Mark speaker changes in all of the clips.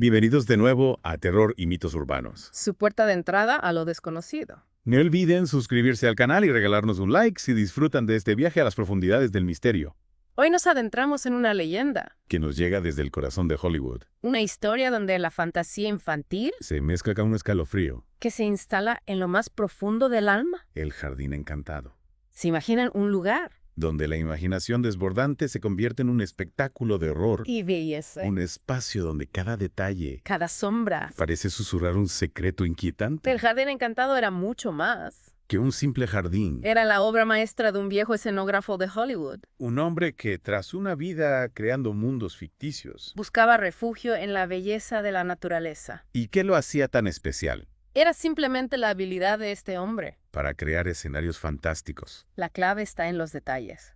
Speaker 1: Bienvenidos de nuevo a Terror y Mitos Urbanos.
Speaker 2: Su puerta de entrada a lo desconocido.
Speaker 1: No olviden suscribirse al canal y regalarnos un like si disfrutan de este viaje a las profundidades del misterio,
Speaker 2: Hoy nos adentramos en una leyenda,
Speaker 1: que nos llega desde el corazón de Hollywood.
Speaker 2: una historia donde la fantasía infantil,
Speaker 1: Se mezcla con un escalofrío,
Speaker 2: que se instala en lo más profundo del alma.
Speaker 1: el jardín encantado,
Speaker 2: ¿Se imaginan un lugar?
Speaker 1: donde la imaginación desbordante se convierte en un espectáculo de horror,
Speaker 2: Y belleza.
Speaker 1: un espacio donde cada detalle
Speaker 2: Cada sombra.
Speaker 1: parece susurrar un secreto inquietante,
Speaker 2: El jardín encantado era mucho más.
Speaker 1: que un simple jardín.
Speaker 2: Era la obra maestra de un viejo escenógrafo de Hollywood.
Speaker 1: Un hombre que, tras una vida creando mundos ficticios,
Speaker 2: Buscaba refugio en la belleza de la naturaleza.
Speaker 1: ¿y qué lo hacía tan especial?
Speaker 2: Era simplemente la habilidad de este hombre.
Speaker 1: Para crear escenarios fantásticos.
Speaker 2: La clave está en los detalles.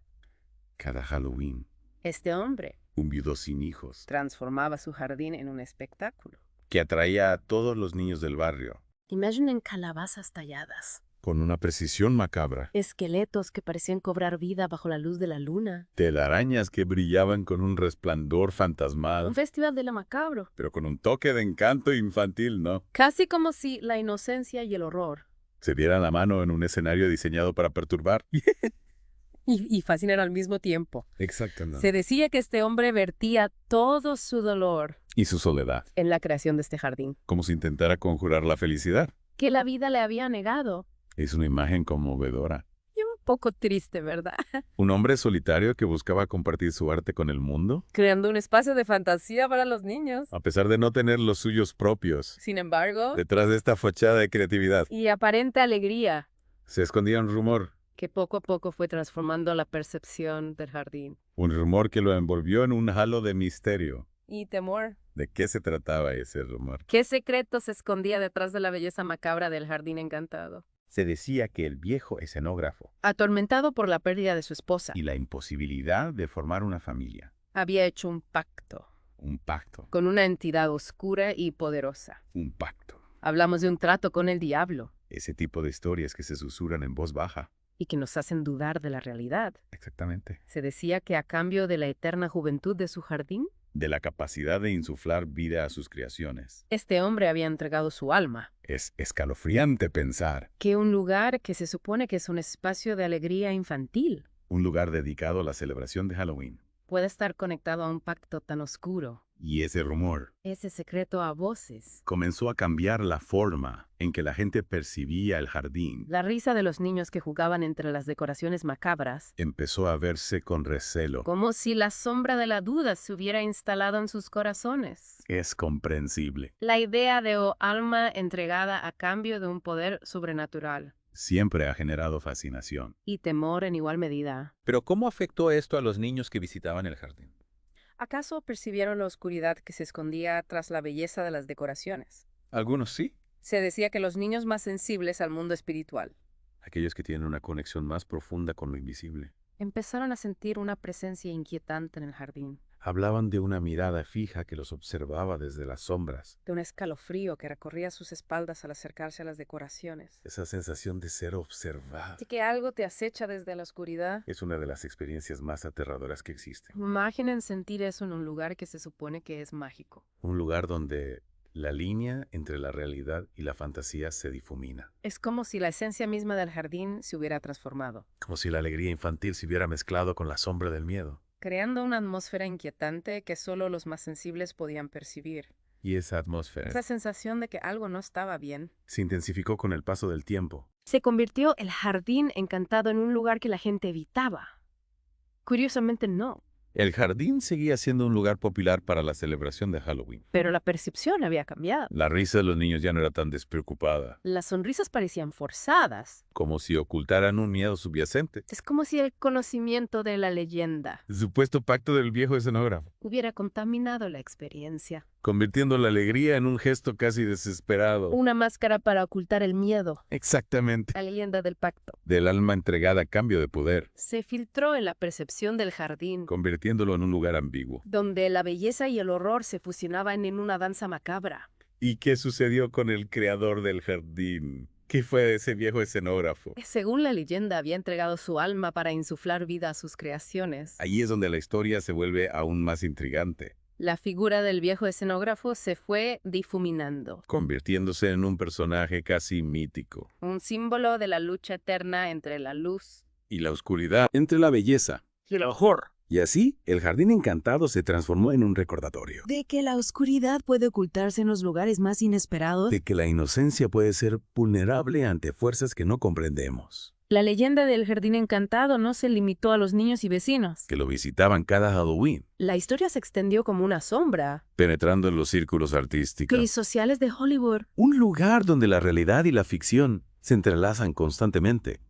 Speaker 1: Cada Halloween,
Speaker 2: Este hombre
Speaker 1: un viudo sin hijos,
Speaker 2: transformaba su jardín en un espectáculo.
Speaker 1: que atraía a todos los niños del barrio,
Speaker 2: Imaginen calabazas talladas,
Speaker 1: con una precisión macabra,
Speaker 2: esqueletos que parecían cobrar vida bajo la luz de la luna,
Speaker 1: telarañas que brillaban con un resplandor fantasmal,
Speaker 2: un festival de lo macabro,
Speaker 1: pero con un toque de encanto infantil, ¿no?
Speaker 2: casi como si la inocencia y el horror
Speaker 1: Se dieran la mano en un escenario diseñado para perturbar.
Speaker 2: y fascinar al mismo tiempo.
Speaker 1: Exacto, ¿no?
Speaker 2: Se decía que este hombre vertía todo su dolor
Speaker 1: Y su soledad,
Speaker 2: en la creación de este jardín,
Speaker 1: como si intentara conjurar la felicidad.
Speaker 2: que la vida le había negado.
Speaker 1: Es una imagen conmovedora.
Speaker 2: Y un poco triste, ¿verdad?
Speaker 1: Un hombre solitario que buscaba compartir su arte con el mundo,
Speaker 2: Creando un espacio de fantasía para los niños.
Speaker 1: a pesar de no tener los suyos propios.
Speaker 2: Sin embargo,
Speaker 1: Detrás de esta fachada de creatividad
Speaker 2: y aparente alegría,
Speaker 1: se escondía un rumor
Speaker 2: que poco a poco fue transformando la percepción del jardín.
Speaker 1: que lo envolvió en un halo de misterio.
Speaker 2: Y temor.
Speaker 1: ¿De qué se trataba ese rumor?
Speaker 2: ¿Qué secreto se escondía detrás de la belleza macabra del jardín encantado?
Speaker 1: Se decía que el viejo escenógrafo
Speaker 2: Atormentado por la pérdida de su esposa,
Speaker 1: y la imposibilidad de formar una familia,
Speaker 2: había hecho un pacto
Speaker 1: un pacto,
Speaker 2: con una entidad oscura y poderosa.
Speaker 1: un pacto.
Speaker 2: Hablamos de un trato con el diablo
Speaker 1: Ese tipo de historias que se susurran en voz baja.
Speaker 2: y que nos hacen dudar de la realidad.
Speaker 1: Exactamente.
Speaker 2: Se decía que a cambio de la eterna juventud de su jardín,
Speaker 1: De la capacidad de insuflar vida a sus creaciones.
Speaker 2: este hombre había entregado su alma.
Speaker 1: Es escalofriante pensar.
Speaker 2: Que un lugar que se supone que es un espacio de alegría infantil
Speaker 1: Un lugar dedicado a la celebración de Halloween.
Speaker 2: puede estar conectado a un pacto tan oscuro.
Speaker 1: Y ese rumor
Speaker 2: Ese secreto a voces.
Speaker 1: comenzó a cambiar la forma en que la gente percibía el jardín.
Speaker 2: La risa de los niños que jugaban entre las decoraciones macabras,
Speaker 1: Empezó a verse con recelo.
Speaker 2: como si la sombra de la duda se hubiera instalado en sus corazones.
Speaker 1: Es comprensible.
Speaker 2: La idea de alma entregada a cambio de un poder sobrenatural
Speaker 1: Siempre ha generado fascinación.
Speaker 2: y temor en igual medida.
Speaker 3: Pero ¿cómo afectó esto a los niños que visitaban el jardín?
Speaker 2: ¿Acaso percibieron la oscuridad que se escondía tras la belleza de las decoraciones?
Speaker 3: Algunos sí,
Speaker 2: Se decía que los niños más sensibles al mundo espiritual
Speaker 1: Aquellos que tienen una conexión más profunda con lo invisible.
Speaker 2: empezaron a sentir una presencia inquietante en el jardín,
Speaker 1: Hablaban de una mirada fija que los observaba desde las sombras.
Speaker 2: de un escalofrío que recorría sus espaldas al acercarse a las decoraciones,
Speaker 1: Esa sensación de ser observado
Speaker 2: de que algo te acecha desde la oscuridad.
Speaker 1: es una de las experiencias más aterradoras que existen.
Speaker 2: Imaginen sentir eso en un lugar que se supone que es mágico.
Speaker 1: Un lugar donde la línea entre la realidad y la fantasía se difumina.
Speaker 2: Es como si la esencia misma del jardín se hubiera transformado,
Speaker 1: Como si la alegría infantil se hubiera mezclado con la sombra del miedo.
Speaker 2: creando una atmósfera inquietante que solo los más sensibles podían percibir.
Speaker 1: Y esa atmósfera
Speaker 2: Esa sensación de que algo no estaba bien.
Speaker 1: se intensificó con el paso del tiempo.
Speaker 2: Se convirtió el jardín encantado en un lugar que la gente evitaba. Curiosamente no,
Speaker 1: El jardín seguía siendo un lugar popular para la celebración de Halloween.
Speaker 2: pero la percepción había cambiado.
Speaker 1: La risa de los niños ya no era tan despreocupada,
Speaker 2: Las sonrisas parecían forzadas.
Speaker 1: como si ocultaran un miedo subyacente.
Speaker 2: Es como si el conocimiento de la leyenda
Speaker 1: El supuesto pacto del viejo escenógrafo,
Speaker 2: hubiera contaminado la experiencia.
Speaker 1: convirtiendo la alegría en un gesto casi desesperado.
Speaker 2: Una máscara para ocultar el miedo.
Speaker 1: Exactamente.
Speaker 2: La leyenda del pacto
Speaker 1: Del alma entregada a cambio de poder,
Speaker 2: se filtró en la percepción del jardín,
Speaker 1: convirtiéndolo en un lugar ambiguo.
Speaker 2: donde la belleza y el horror se fusionaban en una danza macabra.
Speaker 1: ¿Y qué sucedió con el creador del jardín? ¿Qué fue de ese viejo escenógrafo?
Speaker 2: Según la leyenda, había entregado su alma para insuflar vida a sus creaciones.
Speaker 1: Ahí es donde la historia se vuelve aún más intrigante.
Speaker 2: La figura del viejo escenógrafo se fue difuminando,
Speaker 1: convirtiéndose en un personaje casi mítico.
Speaker 2: un símbolo de la lucha eterna entre la luz
Speaker 1: Y la oscuridad entre la belleza
Speaker 4: Y el horror.
Speaker 1: y así, el jardín encantado se transformó en un recordatorio
Speaker 5: De que la oscuridad puede ocultarse en los lugares más inesperados.
Speaker 1: de que la inocencia puede ser vulnerable ante fuerzas que no comprendemos,
Speaker 2: La leyenda del jardín encantado no se limitó a los niños y vecinos.
Speaker 1: que lo visitaban cada Halloween,
Speaker 2: La historia se extendió como una sombra.
Speaker 1: penetrando en los círculos
Speaker 2: Y
Speaker 1: artísticos.
Speaker 2: sociales de Hollywood.
Speaker 1: Un lugar donde la realidad y la ficción se entrelazan constantemente,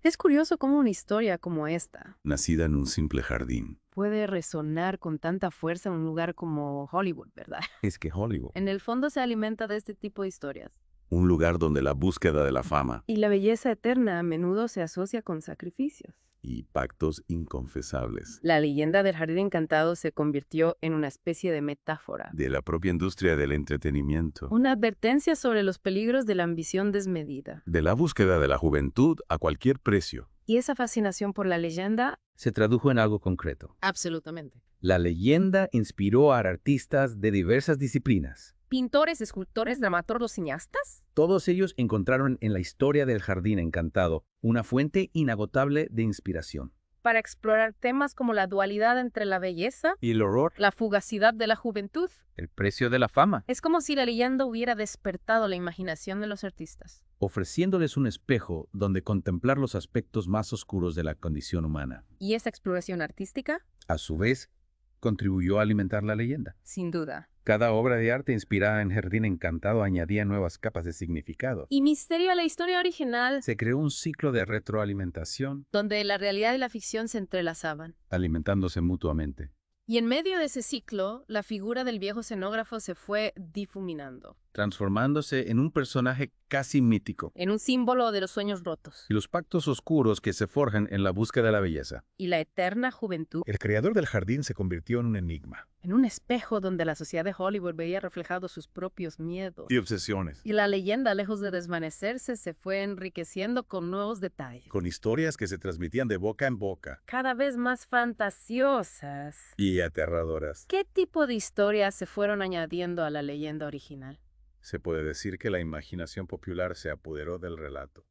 Speaker 2: Es curioso cómo una historia como esta
Speaker 1: nacida en un simple jardín.
Speaker 2: puede resonar con tanta fuerza en un lugar como Hollywood, ¿verdad?
Speaker 1: Es que Hollywood,
Speaker 2: En el fondo se alimenta de este tipo de historias.
Speaker 1: un lugar donde la búsqueda de la fama
Speaker 2: Y la belleza eterna a menudo se asocia con sacrificios.
Speaker 1: y pactos inconfesables
Speaker 2: La leyenda del jardín encantado se convirtió en una especie de metáfora.
Speaker 1: de la propia industria del entretenimiento,
Speaker 2: Una advertencia sobre los peligros de la ambición desmedida.
Speaker 1: de la búsqueda de la juventud a cualquier precio.
Speaker 2: Y esa fascinación por la leyenda,
Speaker 3: Se tradujo en algo concreto.
Speaker 2: absolutamente.
Speaker 3: La leyenda inspiró a artistas de diversas disciplinas.
Speaker 2: Pintores, escultores, dramaturgos, cineastas.
Speaker 3: Todos ellos encontraron en la historia del jardín encantado una fuente inagotable de inspiración.
Speaker 2: Para explorar temas como la dualidad entre la belleza,
Speaker 3: Y el horror,
Speaker 2: la fugacidad de la juventud.
Speaker 3: el precio de la fama,
Speaker 2: Es como si la leyenda hubiera despertado la imaginación de los artistas.
Speaker 3: ofreciéndoles un espejo donde contemplar los aspectos más oscuros de la condición humana.
Speaker 2: ¿Y esa exploración artística?
Speaker 3: A su vez, contribuyó a alimentar la leyenda.
Speaker 2: Sin duda.
Speaker 3: Cada obra de arte inspirada en Jardín Encantado añadía nuevas capas de significado.
Speaker 2: Y misterio a la historia original,
Speaker 3: Se creó un ciclo de retroalimentación,
Speaker 2: donde la realidad y la ficción se entrelazaban.
Speaker 3: alimentándose mutuamente.
Speaker 2: Y en medio de ese ciclo, la figura del viejo escenógrafo se fue difuminando,
Speaker 3: Transformándose en un personaje casi mítico.
Speaker 2: en un símbolo de los sueños rotos
Speaker 3: Y los pactos oscuros que se forjan en la búsqueda de la belleza.
Speaker 2: y la eterna juventud,
Speaker 1: El creador del jardín se convirtió en un enigma.
Speaker 2: en un espejo donde la sociedad de Hollywood veía reflejados sus propios miedos.
Speaker 1: Y obsesiones.
Speaker 2: Y la leyenda, lejos de desvanecerse, se fue enriqueciendo con nuevos detalles,
Speaker 1: Con historias que se transmitían de boca en boca.
Speaker 2: cada vez más fantasiosas.
Speaker 1: Y aterradoras.
Speaker 2: ¿Qué tipo de historias se fueron añadiendo a la leyenda original?
Speaker 1: Se puede decir que la imaginación popular se apoderó del relato.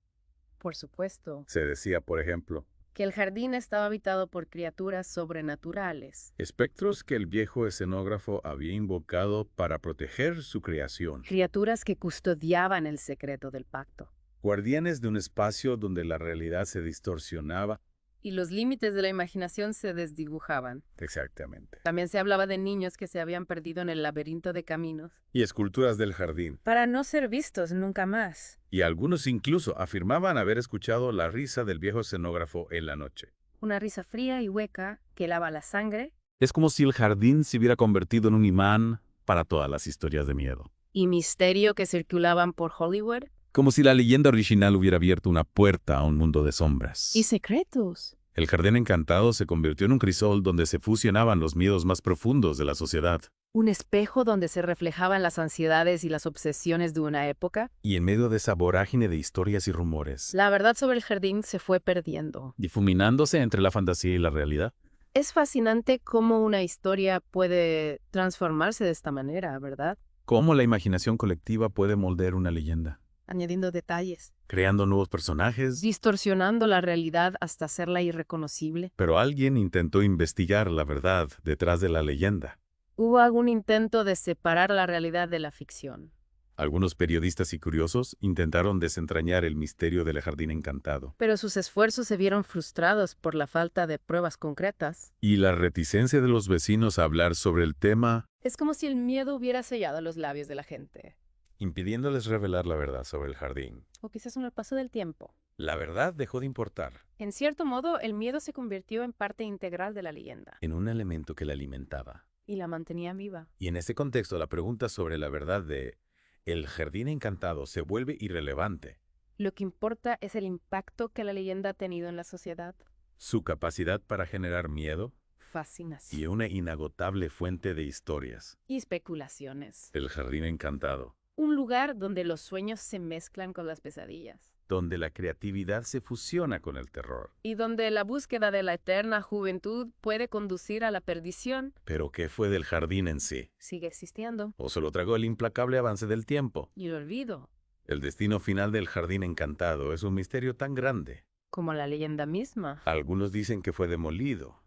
Speaker 2: Por supuesto,
Speaker 1: Se decía, por ejemplo,
Speaker 2: que el jardín estaba habitado por criaturas sobrenaturales,
Speaker 1: espectros que el viejo escenógrafo había invocado para proteger su creación.
Speaker 2: criaturas que custodiaban el secreto del pacto.
Speaker 1: Guardianes de un espacio donde la realidad se distorsionaba.
Speaker 2: Y los límites de la imaginación se desdibujaban.
Speaker 1: Exactamente.
Speaker 2: También se hablaba de niños que se habían perdido en el laberinto de caminos,
Speaker 1: Y esculturas del jardín.
Speaker 2: para no ser vistos nunca más.
Speaker 1: Y algunos incluso afirmaban haber escuchado la risa del viejo escenógrafo en la noche.
Speaker 2: Una risa fría y hueca que lava la sangre
Speaker 1: Es como si el jardín se hubiera convertido en un imán para todas las historias de miedo.
Speaker 2: y misterio que circulaban por Hollywood.
Speaker 1: Como si la leyenda original hubiera abierto una puerta a un mundo de sombras.
Speaker 2: Y secretos.
Speaker 1: El jardín encantado se convirtió en un crisol donde se fusionaban los miedos más profundos de la sociedad.
Speaker 2: Un espejo donde se reflejaban las ansiedades y las obsesiones de una época.
Speaker 1: Y en medio de esa vorágine de historias y rumores,
Speaker 2: La verdad sobre el jardín se fue perdiendo.
Speaker 1: difuminándose entre la fantasía y la realidad.
Speaker 2: Es fascinante cómo una historia puede transformarse de esta manera, ¿verdad?
Speaker 1: Cómo la imaginación colectiva puede moldear una leyenda,
Speaker 2: Añadiendo detalles,
Speaker 1: creando nuevos personajes.
Speaker 2: distorsionando la realidad hasta hacerla irreconocible.
Speaker 1: Pero alguien intentó investigar la verdad detrás de la leyenda.
Speaker 2: Hubo algún intento de separar la realidad de la ficción.
Speaker 1: Algunos periodistas y curiosos intentaron desentrañar el misterio del jardín encantado.
Speaker 2: Pero sus esfuerzos se vieron frustrados por la falta de pruebas concretas.
Speaker 1: Y la reticencia de los vecinos a hablar sobre el tema,
Speaker 2: Es como si el miedo hubiera sellado los labios de la gente.
Speaker 1: impidiéndoles revelar la verdad sobre el jardín.
Speaker 2: O quizás con el paso del tiempo.
Speaker 1: La verdad dejó de importar.
Speaker 2: En cierto modo, el miedo se convirtió en parte integral de la leyenda
Speaker 1: En un elemento que la alimentaba.
Speaker 2: y la mantenía viva.
Speaker 1: Y en este contexto, la pregunta sobre la verdad de el jardín encantado se vuelve irrelevante.
Speaker 2: Lo que importa es el impacto que la leyenda ha tenido en la sociedad.
Speaker 1: Su capacidad para generar miedo
Speaker 2: Fascinación.
Speaker 1: y una inagotable fuente de historias.
Speaker 2: Y especulaciones.
Speaker 1: El jardín encantado.
Speaker 2: Un lugar donde los sueños se mezclan con las pesadillas.
Speaker 1: donde la creatividad se fusiona con el terror.
Speaker 2: Y donde la búsqueda de la eterna juventud puede conducir a la perdición,
Speaker 1: ¿Pero qué fue del jardín en sí?
Speaker 2: sigue existiendo.
Speaker 1: ¿O se lo tragó el implacable avance del tiempo?
Speaker 2: Y el olvido,
Speaker 1: El destino final del jardín encantado es un misterio tan grande.
Speaker 2: como la leyenda misma,
Speaker 1: Algunos dicen que fue demolido,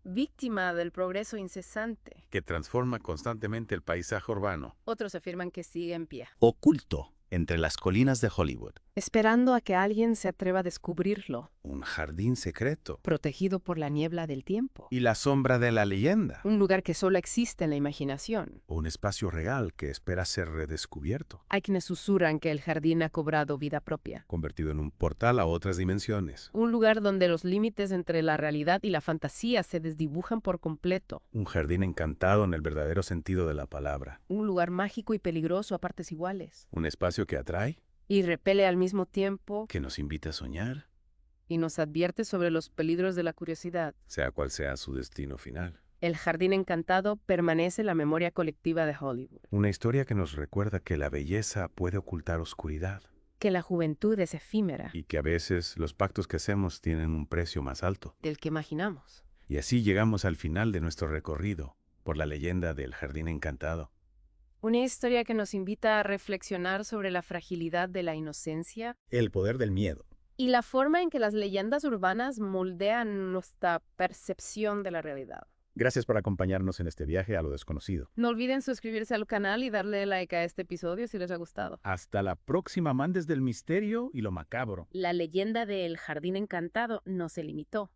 Speaker 2: víctima del progreso incesante.
Speaker 1: que transforma constantemente el paisaje urbano.
Speaker 2: Otros afirman que sigue en pie,
Speaker 4: Oculto entre las colinas de Hollywood.
Speaker 2: esperando a que alguien se atreva a descubrirlo,
Speaker 1: Un jardín secreto.
Speaker 2: protegido por la niebla del tiempo.
Speaker 1: Y la sombra de la leyenda.
Speaker 2: Un lugar que solo existe en la imaginación.
Speaker 1: Un espacio real que espera ser redescubierto,
Speaker 2: Hay quienes susurran que el jardín ha cobrado vida propia.
Speaker 1: convertido en un portal a otras dimensiones.
Speaker 2: Un lugar donde los límites entre la realidad y la fantasía se desdibujan por completo.
Speaker 1: Un jardín encantado en el verdadero sentido de la palabra.
Speaker 2: Un lugar mágico y peligroso a partes iguales.
Speaker 1: Un espacio que atrae,
Speaker 2: Y repele al mismo tiempo
Speaker 1: que nos invita a soñar,
Speaker 2: y nos advierte sobre los peligros de la curiosidad.
Speaker 1: sea cual sea su destino final.
Speaker 2: El jardín encantado permanece en la memoria colectiva de Hollywood.
Speaker 1: Una historia que nos recuerda que la belleza puede ocultar oscuridad
Speaker 2: Que la juventud es efímera,
Speaker 1: y que a veces los pactos que hacemos tienen un precio más alto.
Speaker 2: del que imaginamos.
Speaker 1: Y así llegamos al final de nuestro recorrido por la leyenda del jardín encantado.
Speaker 2: Una historia que nos invita a reflexionar sobre la fragilidad de la inocencia
Speaker 4: El poder del miedo.
Speaker 2: y la forma en que las leyendas urbanas moldean nuestra percepción de la realidad.
Speaker 4: Gracias por acompañarnos en este viaje a lo desconocido.
Speaker 2: No olviden suscribirse al canal y darle like a este episodio si les ha gustado.
Speaker 4: Hasta la próxima, amantes del misterio y lo macabro.
Speaker 2: La leyenda del jardín encantado no se limitó.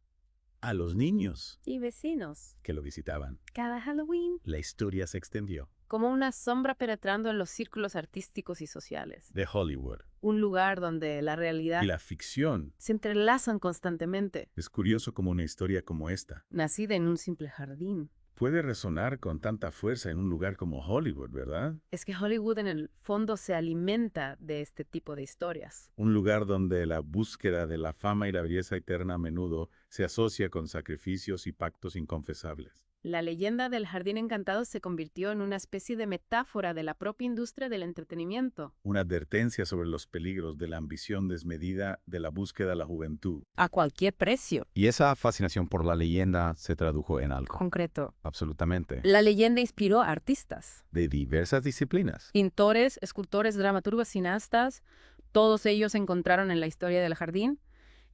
Speaker 4: A los niños
Speaker 2: Y vecinos,
Speaker 4: que lo visitaban,
Speaker 2: cada Halloween,
Speaker 4: la historia se extendió.
Speaker 2: como una sombra penetrando en los círculos artísticos y sociales.
Speaker 4: De Hollywood
Speaker 2: Un lugar donde la realidad
Speaker 1: Y la ficción.
Speaker 2: se entrelazan constantemente,
Speaker 1: Es curioso cómo una historia como esta
Speaker 2: nacida en un simple jardín.
Speaker 1: puede resonar con tanta fuerza en un lugar como Hollywood, ¿verdad?
Speaker 2: Es que Hollywood en el fondo se alimenta de este tipo de historias.
Speaker 1: Un lugar donde la búsqueda de la fama y la belleza eterna a menudo se asocia con sacrificios y pactos inconfesables.
Speaker 2: La leyenda del jardín encantado se convirtió en una especie de metáfora de la propia industria del entretenimiento.
Speaker 1: Una advertencia sobre los peligros de la ambición desmedida de la búsqueda de la juventud.
Speaker 2: A cualquier precio.
Speaker 4: Y esa fascinación por la leyenda se tradujo en algo.
Speaker 2: Concreto.
Speaker 1: Absolutamente.
Speaker 2: La leyenda inspiró a artistas.
Speaker 1: De diversas disciplinas.
Speaker 2: Pintores, escultores, dramaturgos, cineastas, todos ellos se encontraron en la historia del jardín.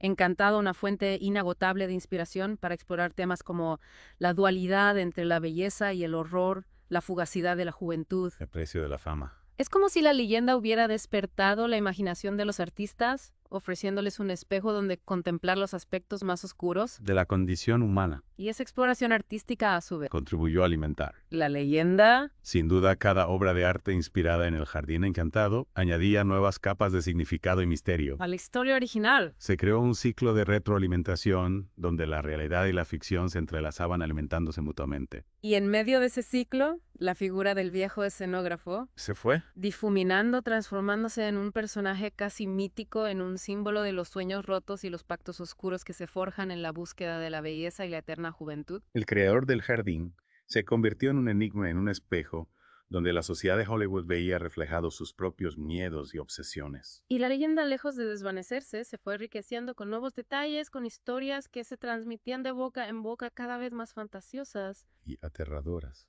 Speaker 2: Encantado, una fuente inagotable de inspiración para explorar temas como la dualidad entre la belleza y el horror, la fugacidad de la juventud.
Speaker 1: El precio de la fama.
Speaker 2: Es como si la leyenda hubiera despertado la imaginación de los artistas, ofreciéndoles un espejo donde contemplar los aspectos más oscuros,
Speaker 1: De la condición humana.
Speaker 2: y esa exploración artística a su vez.
Speaker 1: Contribuyó a alimentar.
Speaker 2: La leyenda
Speaker 1: Sin duda, cada obra de arte inspirada en el Jardín Encantado añadía nuevas capas de significado y misterio.
Speaker 2: a la historia original.
Speaker 1: Se creó un ciclo de retroalimentación donde la realidad y la ficción se entrelazaban alimentándose mutuamente.
Speaker 2: Y en medio de ese ciclo, la figura del viejo escenógrafo,
Speaker 1: ¿Se fue?
Speaker 2: difuminando, transformándose en un personaje casi mítico, en un símbolo de los sueños rotos y los pactos oscuros que se forjan en la búsqueda de la belleza y la eterna juventud.
Speaker 1: El creador del jardín se convirtió en un enigma, en un espejo, donde la sociedad de Hollywood veía reflejados sus propios miedos y obsesiones.
Speaker 2: Y la leyenda, lejos de desvanecerse, se fue enriqueciendo con nuevos detalles, con historias que se transmitían de boca en boca cada vez más fantasiosas.
Speaker 1: Y aterradoras.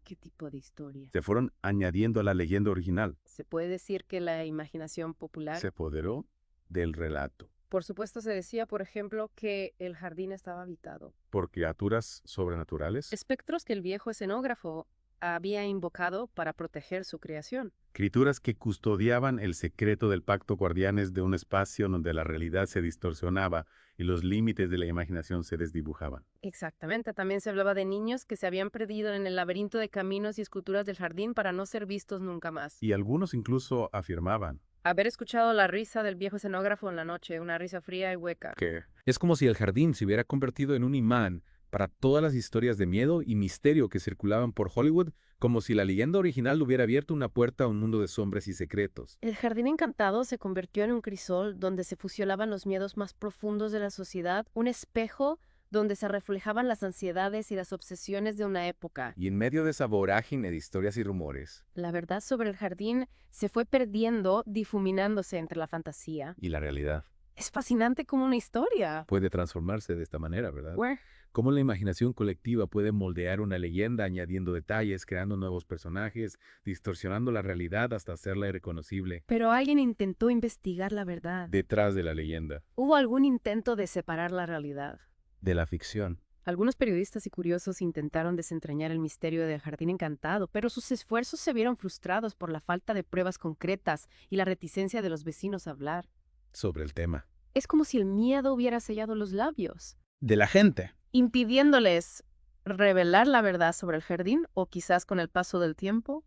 Speaker 2: ¿Qué tipo de historia?
Speaker 1: Se fueron añadiendo a la leyenda original.
Speaker 2: Se puede decir que la imaginación popular...
Speaker 1: Se apoderó del relato.
Speaker 2: Por supuesto, se decía, por ejemplo, que el jardín estaba habitado.
Speaker 1: ¿Por criaturas sobrenaturales?
Speaker 2: Espectros que el viejo escenógrafo había invocado para proteger su creación.
Speaker 1: Criaturas que custodiaban el secreto del pacto, guardianes de un espacio donde la realidad se distorsionaba y los límites de la imaginación se desdibujaban.
Speaker 2: Exactamente. También se hablaba de niños que se habían perdido en el laberinto de caminos y esculturas del jardín para no ser vistos nunca más.
Speaker 1: Y algunos incluso afirmaban
Speaker 2: Haber escuchado la risa del viejo escenógrafo en la noche, una risa fría y hueca.
Speaker 1: que
Speaker 3: Es como si el jardín se hubiera convertido en un imán para todas las historias de miedo y misterio que circulaban por Hollywood, como si la leyenda original hubiera abierto una puerta a un mundo de sombras y secretos.
Speaker 2: El jardín encantado se convirtió en un crisol donde se fusionaban los miedos más profundos de la sociedad, un espejo donde se reflejaban las ansiedades y las obsesiones de una época.
Speaker 3: Y en medio de esa vorágine de historias y rumores,
Speaker 2: La verdad sobre el jardín se fue perdiendo, difuminándose entre la fantasía.
Speaker 3: y la realidad
Speaker 2: Es fascinante como una historia.
Speaker 3: puede transformarse de esta manera, ¿verdad?
Speaker 2: Where?
Speaker 3: Cómo la imaginación colectiva puede moldear una leyenda añadiendo detalles, creando nuevos personajes, distorsionando la realidad hasta hacerla irreconocible
Speaker 2: Pero alguien intentó investigar la verdad.
Speaker 3: detrás de la leyenda,
Speaker 2: ¿Hubo algún intento de separar la realidad?
Speaker 3: de la ficción.
Speaker 2: Algunos periodistas y curiosos intentaron desentrañar el misterio del Jardín Encantado, pero sus esfuerzos se vieron frustrados por la falta de pruebas concretas y la reticencia de los vecinos a hablar.
Speaker 3: Sobre el tema.
Speaker 2: Es como si el miedo hubiera sellado los labios,
Speaker 4: De la gente.
Speaker 2: impidiéndoles revelar la verdad sobre el jardín, o quizás con el paso del tiempo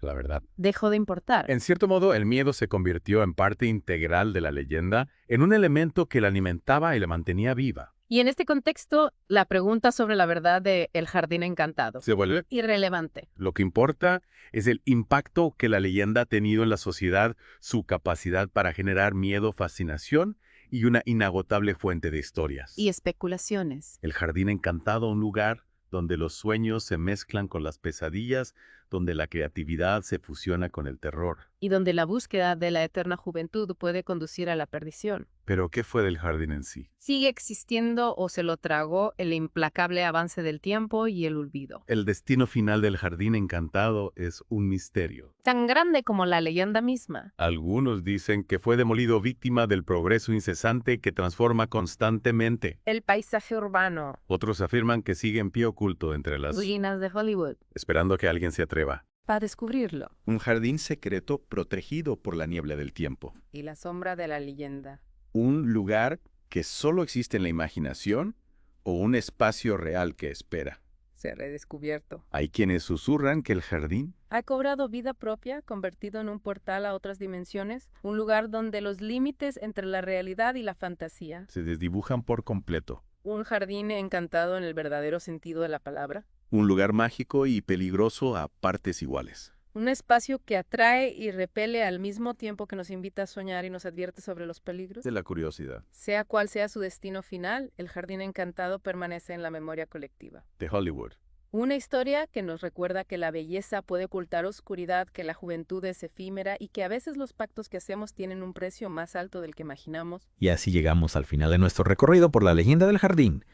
Speaker 1: La verdad.
Speaker 2: dejó de importar.
Speaker 1: En cierto modo, el miedo se convirtió en parte integral de la leyenda, en un elemento que la alimentaba y la mantenía viva.
Speaker 2: Y en este contexto, la pregunta sobre la verdad de El Jardín Encantado.
Speaker 1: Se vuelve.
Speaker 2: Irrelevante.
Speaker 1: Lo que importa es el impacto que la leyenda ha tenido en la sociedad, su capacidad para generar miedo, fascinación y una inagotable fuente de historias.
Speaker 2: Y especulaciones.
Speaker 1: El Jardín Encantado, un lugar donde los sueños se mezclan con las pesadillas, donde la creatividad se fusiona con el terror.
Speaker 2: Y donde la búsqueda de la eterna juventud puede conducir a la perdición.
Speaker 1: Pero, ¿qué fue del jardín en sí?
Speaker 2: Sigue existiendo o se lo tragó el implacable avance del tiempo y el olvido.
Speaker 1: El destino final del Jardín Encantado es un misterio.
Speaker 2: Tan grande como la leyenda misma.
Speaker 1: Algunos dicen que fue demolido víctima del progreso incesante que transforma constantemente.
Speaker 2: El paisaje urbano.
Speaker 1: Otros afirman que sigue en pie oculto entre las...
Speaker 2: Ruinas de Hollywood.
Speaker 1: esperando a que alguien se atreva.
Speaker 2: Para descubrirlo.
Speaker 6: Un jardín secreto protegido por la niebla del tiempo.
Speaker 2: Y la sombra de la leyenda.
Speaker 6: Un lugar que solo existe en la imaginación o un espacio real que espera.
Speaker 2: Se ha redescubierto.
Speaker 6: Hay quienes susurran que el jardín
Speaker 2: Ha cobrado vida propia, convertido en un portal a otras dimensiones, un lugar donde los límites entre la realidad y la fantasía.
Speaker 6: se desdibujan por completo.
Speaker 2: Un jardín encantado en el verdadero sentido de la palabra.
Speaker 6: Un lugar mágico y peligroso a partes iguales.
Speaker 2: Un espacio que atrae y repele al mismo tiempo que nos invita a soñar y nos advierte sobre los peligros.
Speaker 6: De la curiosidad.
Speaker 2: Sea cual sea su destino final, el Jardín Encantado permanece en la memoria colectiva.
Speaker 6: De Hollywood.
Speaker 2: Una historia que nos recuerda que la belleza puede ocultar oscuridad, que la juventud es efímera y que a veces los pactos que hacemos tienen un precio más alto del que imaginamos.
Speaker 7: Y así llegamos al final de nuestro recorrido por la leyenda del jardín.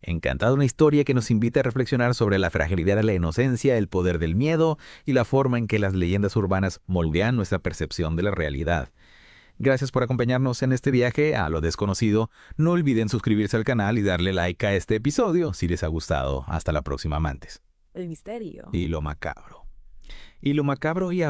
Speaker 7: Encantado, una historia que nos invita a reflexionar sobre la fragilidad de la inocencia, el poder del miedo y la forma en que las leyendas urbanas moldean nuestra percepción de la realidad. Gracias por acompañarnos en este viaje a lo desconocido. No olviden suscribirse al canal y darle like a este episodio si les ha gustado. Hasta la próxima, amantes.
Speaker 5: El misterio.
Speaker 7: Y lo macabro. Y lo macabro y